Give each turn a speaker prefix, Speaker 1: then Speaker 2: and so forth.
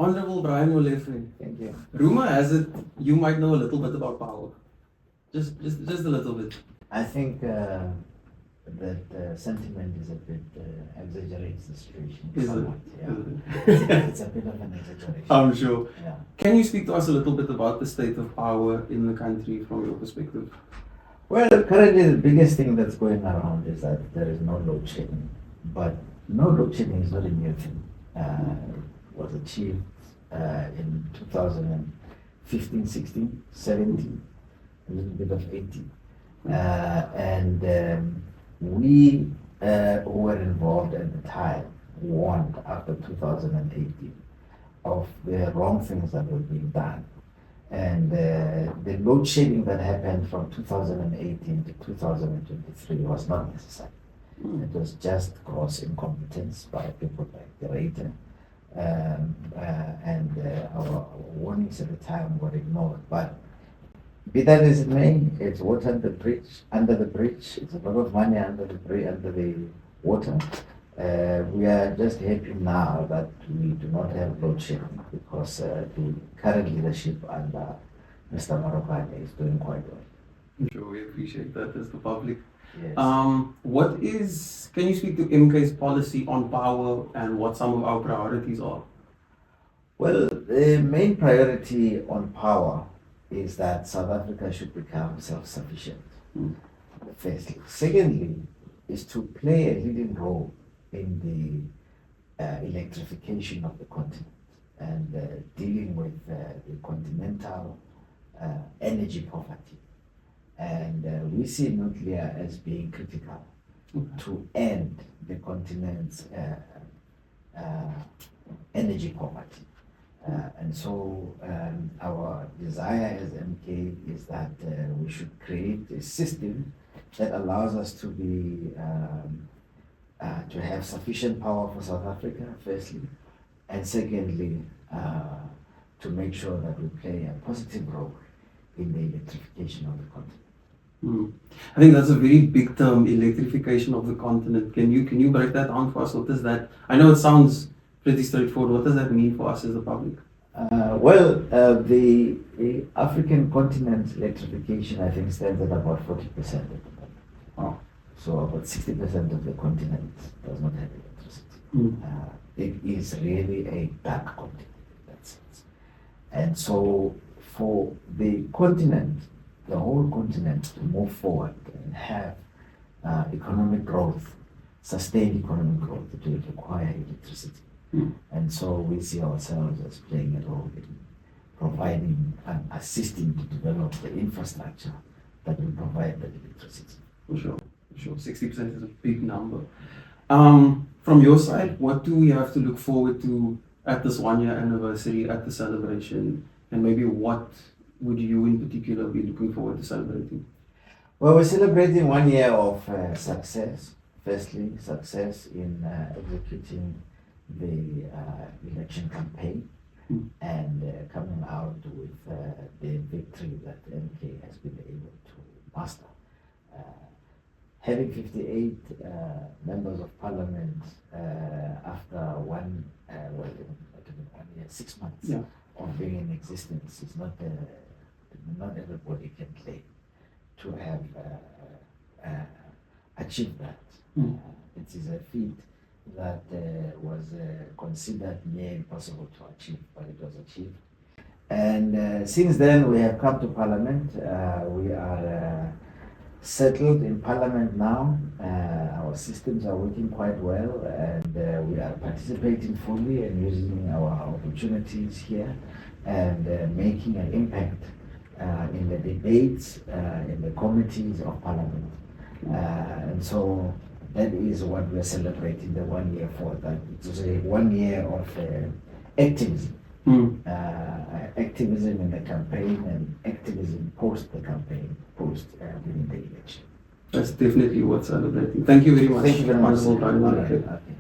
Speaker 1: Honorable Brian Molefe,
Speaker 2: Thank you.
Speaker 1: rumor has it you might know a little bit about power. Just a little bit.
Speaker 2: I think that sentiment is a bit exaggerates the situation.
Speaker 1: Is it?
Speaker 2: somewhat, Yeah.
Speaker 1: Is it?
Speaker 2: It's a bit of an exaggeration.
Speaker 1: I'm sure.
Speaker 2: Yeah.
Speaker 1: Can you speak to us a little bit about the state of power in the country from your perspective?
Speaker 2: Well, currently the biggest thing that's going around is that there is no load shedding. But no load shedding is not a new thing. It was achieved in 2015, 16, 17, a little bit of 18. And we who were involved at the time warned after 2018 of the wrong things that were being done. And the load shedding that happened from 2018 to 2023 was not necessary. It was just gross incompetence by people like the Rater. And our warnings at the time were ignored. But be that as it may, it's water under the bridge. It's a lot of money under the water. We are just happy now that we do not have load shedding because the current leadership under Mr. Marokane is doing quite well.
Speaker 1: I'm sure we appreciate that as the public.
Speaker 2: Yes.
Speaker 1: Can you speak to MK's policy on power and what some of our priorities are?
Speaker 2: Well, the main priority on power is that South Africa should become self-sufficient, firstly. Secondly, is to play a leading role in the electrification of the continent and dealing with the continental energy poverty. And we see nuclear as being critical to end the continent's energy poverty. And so our desire as MK is that we should create a system that allows us to be to have sufficient power for South Africa, firstly, and secondly, to make sure that we play a positive role in the electrification of the continent.
Speaker 1: I think that's a very big term, electrification of the continent. Can you break that down for us? What is that? I know it sounds pretty straightforward. What does that mean for us as the public?
Speaker 2: The African continent electrification, I think, stands at about 40% at the moment.
Speaker 1: Oh.
Speaker 2: So about 60% of the continent does not have electricity. It is really a dark continent in that sense. And so for the continent, the whole continent to move forward and have economic growth, sustained economic growth, it will require electricity. And so we see ourselves as playing a role in providing and assisting to develop the infrastructure that will provide that electricity.
Speaker 1: For sure. 60% is a big number. From your side, what do we have to look forward to at this 1 year anniversary, at the celebration, and maybe what would you in particular be looking forward to celebrating?
Speaker 2: Well, we're celebrating 1 year of success. Firstly, success in executing the election campaign and coming out with the victory that MK has been able to master. Having 58 members of parliament after one year, 6 months of being in existence is not everybody can claim to have achieved that. It is a feat that was considered near impossible to achieve, but it was achieved. And since then, we have come to Parliament. We are settled in Parliament now. Our systems are working quite well, and we are participating fully and using our opportunities here and making an impact in the debates, in the committees of Parliament. And so that is what we're celebrating the 1 year for. That it was a 1 year of activism. Activism in the campaign and activism post the campaign, post winning the election.
Speaker 1: That's definitely worth celebrating. Thank you very much.
Speaker 2: Thank you very much.
Speaker 1: Honorable Brian Molefe.
Speaker 2: Okay.